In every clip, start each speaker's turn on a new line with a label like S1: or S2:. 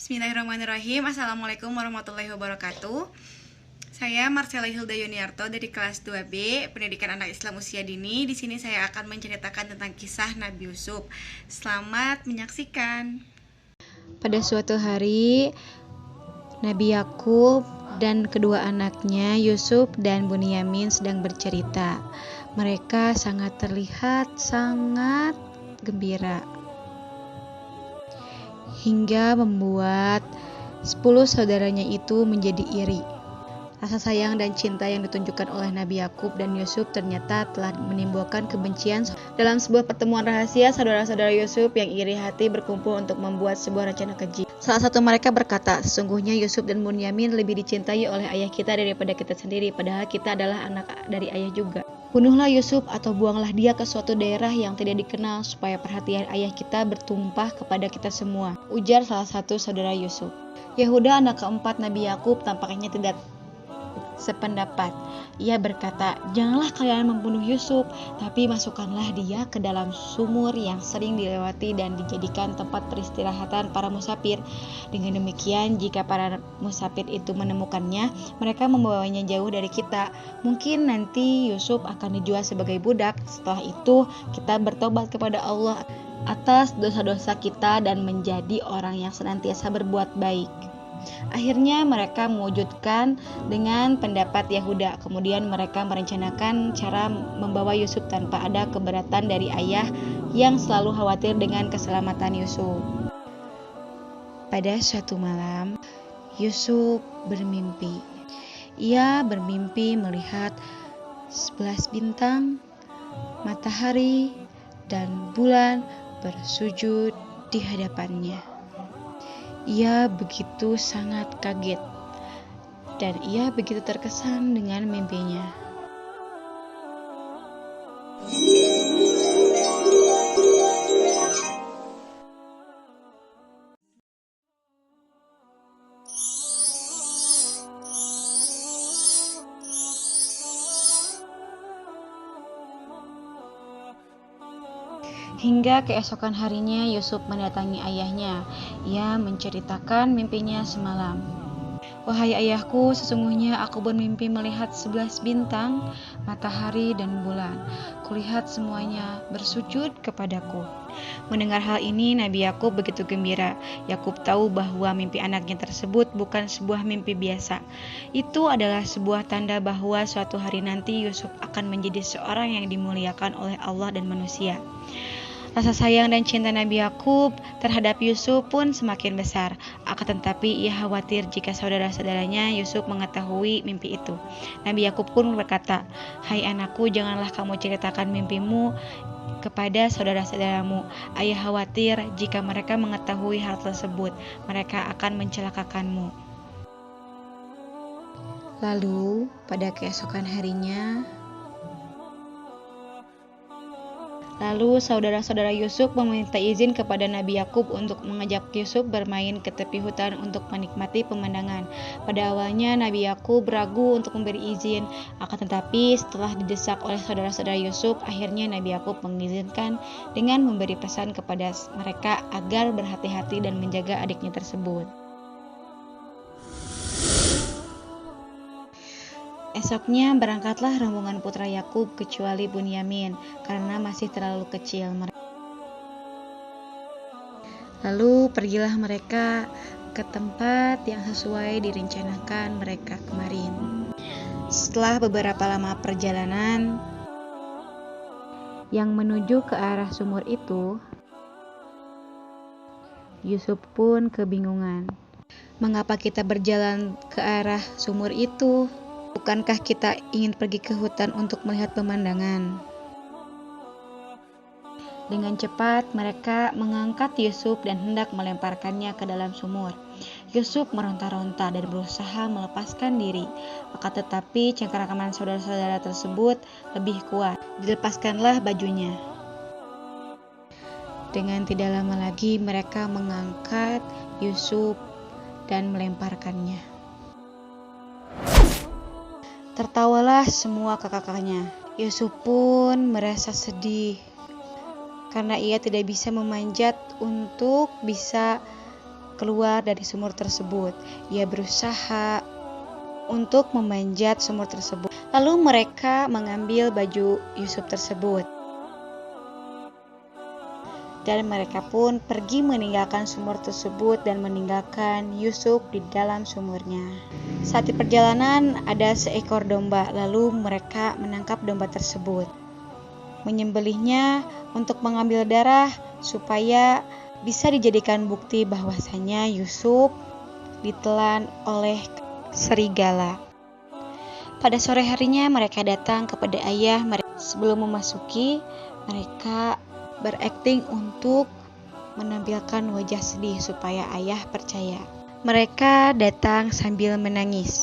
S1: Bismillahirrahmanirrahim. Assalamualaikum warahmatullahi wabarakatuh. Saya Marcella Hilda Yuniarto dari kelas 2B Pendidikan Anak Islam Usia Dini. Di sini saya akan menceritakan tentang kisah Nabi Yusuf. Selamat menyaksikan.
S2: Pada suatu hari, Nabi Yakub dan kedua anaknya Yusuf dan Bunyamin sedang bercerita. Mereka terlihat sangat gembira, hingga membuat 10 saudaranya itu menjadi iri. Rasa sayang dan cinta yang ditunjukkan oleh Nabi Yakub dan Yusuf ternyata telah menimbulkan kebencian. Dalam sebuah pertemuan rahasia, saudara-saudara Yusuf yang iri hati berkumpul untuk membuat sebuah rencana keji. Salah satu mereka berkata, "Sesungguhnya Yusuf dan Bunyamin lebih dicintai oleh ayah kita daripada kita sendiri, padahal kita adalah anak dari ayah juga. Bunuhlah Yusuf atau buanglah dia ke suatu daerah yang tidak dikenal supaya perhatian ayah kita bertumpah kepada kita semua," ujar salah satu saudara Yusuf. Yehuda, anak keempat Nabi Yakub, tampaknya tidak sependapat. Ia berkata, "Janganlah kalian membunuh Yusuf, tapi masukkanlah dia ke dalam sumur yang sering dilewati dan dijadikan tempat peristirahatan para musafir. Dengan demikian, jika para musafir itu menemukannya, mereka membawanya jauh dari kita. Mungkin nanti Yusuf akan dijual sebagai budak. Setelah itu, kita bertobat kepada Allah atas dosa-dosa kita dan menjadi orang yang senantiasa berbuat baik." Akhirnya mereka mewujudkan dengan pendapat Yehuda. Kemudian mereka merencanakan cara membawa Yusuf tanpa ada keberatan dari ayah yang selalu khawatir dengan keselamatan Yusuf. Pada suatu malam, Yusuf bermimpi. Ia bermimpi melihat 11 bintang, matahari, dan bulan bersujud di hadapannya. Ia begitu sangat kaget, dan ia begitu terkesan dengan mimpinya. Hingga keesokan harinya Yusuf mendatangi ayahnya. Ia menceritakan mimpinya semalam. "Wahai ayahku, sesungguhnya aku bermimpi melihat 11 bintang, matahari, dan bulan. Kulihat semuanya bersujud kepadaku." Mendengar hal ini, Nabi Yakub begitu gembira. Yakub tahu bahwa mimpi anaknya tersebut bukan sebuah mimpi biasa. Itu adalah sebuah tanda bahwa suatu hari nanti Yusuf akan menjadi seorang yang dimuliakan oleh Allah dan manusia. Rasa sayang dan cinta Nabi Yakub terhadap Yusuf pun semakin besar. Akan tetapi ia khawatir jika saudara-saudaranya Yusuf mengetahui mimpi itu. Nabi Yakub pun berkata, "Hai anakku, janganlah kamu ceritakan mimpimu kepada saudara-saudaramu. Ayah khawatir jika mereka mengetahui hal tersebut, mereka akan mencelakakanmu." Lalu pada keesokan harinya, saudara-saudara Yusuf meminta izin kepada Nabi Yakub untuk mengajak Yusuf bermain ke tepi hutan untuk menikmati pemandangan. Pada awalnya Nabi Yakub ragu untuk memberi izin, akan tetapi setelah didesak oleh saudara-saudara Yusuf, akhirnya Nabi Yakub mengizinkan dengan memberi pesan kepada mereka agar berhati-hati dan menjaga adiknya tersebut. Esoknya berangkatlah rombongan putra Yakub kecuali Bunyamin karena masih terlalu kecil. Lalu pergilah mereka ke tempat yang sesuai direncanakan mereka kemarin. Setelah beberapa lama perjalanan yang menuju ke arah sumur itu, Yusuf pun kebingungan. "Mengapa kita berjalan ke arah sumur itu? Bukankah kita ingin pergi ke hutan untuk melihat pemandangan?" Dengan cepat mereka mengangkat Yusuf dan hendak melemparkannya ke dalam sumur. Yusuf meronta-ronta dan berusaha melepaskan diri. Akan tetapi cengkeraman saudara-saudara tersebut lebih kuat. Dilepaskanlah bajunya. Dengan tidak lama lagi mereka mengangkat Yusuf dan melemparkannya. Tertawalah semua kakak-kakaknya. Yusuf pun merasa sedih karena ia tidak bisa memanjat untuk bisa keluar dari sumur tersebut. Ia berusaha untuk memanjat sumur tersebut. Lalu mereka mengambil baju Yusuf tersebut. Dan mereka pun pergi meninggalkan sumur tersebut dan meninggalkan Yusuf di dalam sumurnya. Saat di perjalanan ada seekor domba, lalu mereka menangkap domba tersebut, menyembelihnya untuk mengambil darah supaya bisa dijadikan bukti bahwasanya Yusuf ditelan oleh serigala. Pada sore harinya mereka datang kepada ayah mereka. Sebelum memasuki, mereka berakting untuk menampilkan wajah sedih supaya ayah percaya. Mereka datang sambil menangis.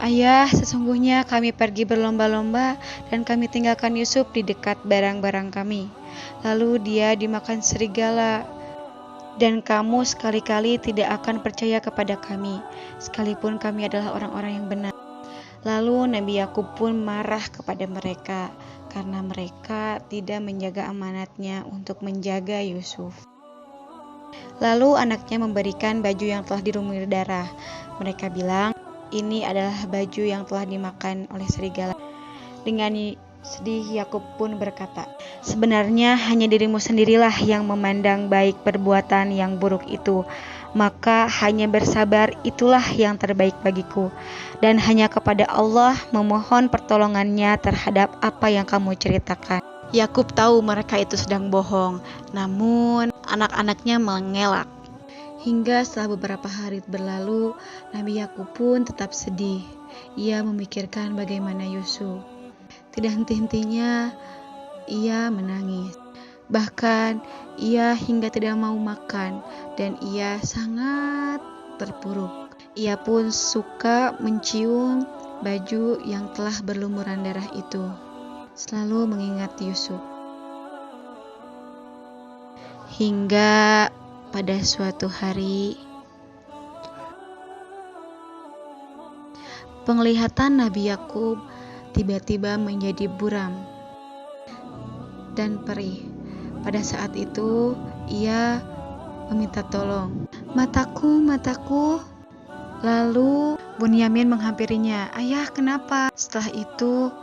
S2: Ayah, sesungguhnya kami pergi berlomba-lomba dan kami tinggalkan Yusuf di dekat barang-barang kami. Lalu dia dimakan serigala. Dan kamu sekali-kali tidak akan percaya kepada kami, sekalipun kami adalah orang-orang yang benar. Lalu Nabi Yakub pun marah kepada mereka, karena mereka tidak menjaga amanatnya untuk menjaga Yusuf. Lalu anaknya memberikan baju yang telah dirumui darah. Mereka bilang, ini adalah baju yang telah dimakan oleh serigala. Dengan sedih Yakub pun berkata, sebenarnya hanya dirimu sendirilah yang memandang baik perbuatan yang buruk itu. Maka hanya bersabar itulah yang terbaik bagiku. Dan hanya kepada Allah memohon pertolongannya terhadap apa yang kamu ceritakan. Yakub tahu mereka itu sedang bohong, namun anak-anaknya mengelak. Hingga setelah beberapa hari berlalu, Nabi Yakub pun tetap sedih. Ia memikirkan bagaimana Yusuf. Tidak henti-hentinya ia menangis. Bahkan ia hingga tidak mau makan dan ia sangat terpuruk. Ia pun suka mencium baju yang telah berlumuran darah itu, selalu mengingat Yusuf. Hingga pada suatu hari, penglihatan Nabi Yakub tiba-tiba menjadi buram dan perih. Pada saat itu, ia meminta tolong. Mataku, mataku. Lalu Bunyamin menghampirinya. Ayah, kenapa? Setelah itu,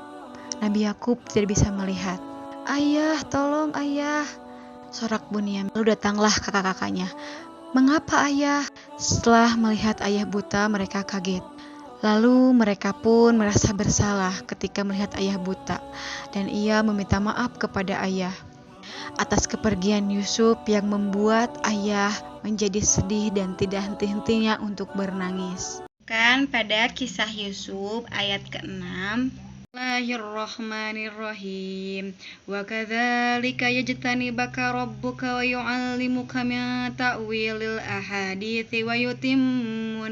S2: Nabi Yakub tidak bisa melihat. Ayah, tolong ayah, sorak Bunyamin. Lalu datanglah kakak-kakaknya. Mengapa ayah? Setelah melihat ayah buta, mereka kaget. Lalu mereka pun merasa bersalah ketika melihat ayah buta, dan ia meminta maaf kepada ayah atas kepergian Yusuf yang membuat ayah menjadi sedih dan tidak henti-hentinya untuk bernangis. Kan pada kisah Yusuf ayat ke-6. Bismillahirrahmanirrahim. Wa kadzalika yajtanibaka rabbuka wa yu'allimuka min ta'wilil ahadithi wa yutimmu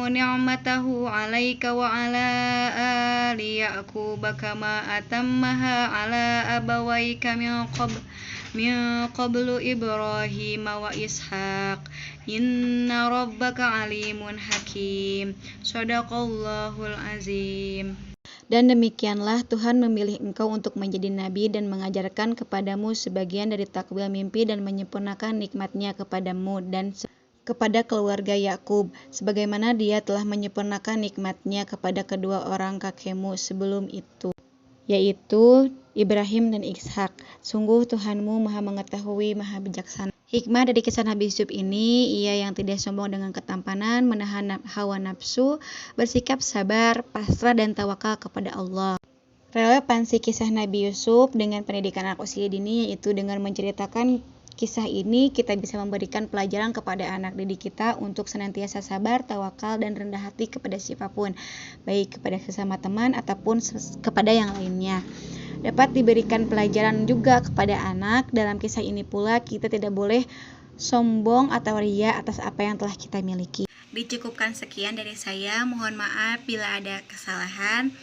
S2: ni'matahu 'alaika wa 'ala ali Ya'qub kama atammaha 'ala abawaika min qablu Ibrahim wa Ishaq. Inna rabbaka 'alimun hakim. Shadaqallahul azim. Dan demikianlah Tuhan memilih engkau untuk menjadi nabi dan mengajarkan kepadamu sebagian dari takwil mimpi dan menyempurnakan nikmat-Nya kepadamu dan kepada keluarga Yakub, sebagaimana Dia telah menyempurnakan nikmat-Nya kepada kedua orang kakekmu sebelum itu, yaitu Ibrahim dan Ishak. Sungguh Tuhanmu Maha Mengetahui, Maha Bijaksana. Hikmah dari kisah Nabi Yusuf ini, ia yang tidak sombong dengan ketampanan, menahan hawa nafsu, bersikap sabar, pasrah dan tawakal kepada Allah. Relevansi kisah Nabi Yusuf dengan pendidikan anak usia dini, yaitu dengan menceritakan kisah ini kita bisa memberikan pelajaran kepada anak didik kita untuk senantiasa sabar, tawakal, dan rendah hati kepada siapapun, baik kepada sesama teman ataupun kepada yang lainnya. Dapat diberikan pelajaran juga kepada anak. Dalam kisah ini pula kita tidak boleh sombong atau ria atas apa yang telah kita miliki. Dicukupkan sekian dari saya. Mohon maaf bila ada kesalahan,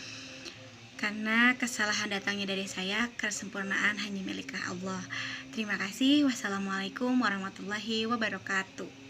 S2: karena kesalahan datangnya dari saya, kesempurnaan hanya milik Allah. Terima kasih. Wassalamualaikum warahmatullahi wabarakatuh.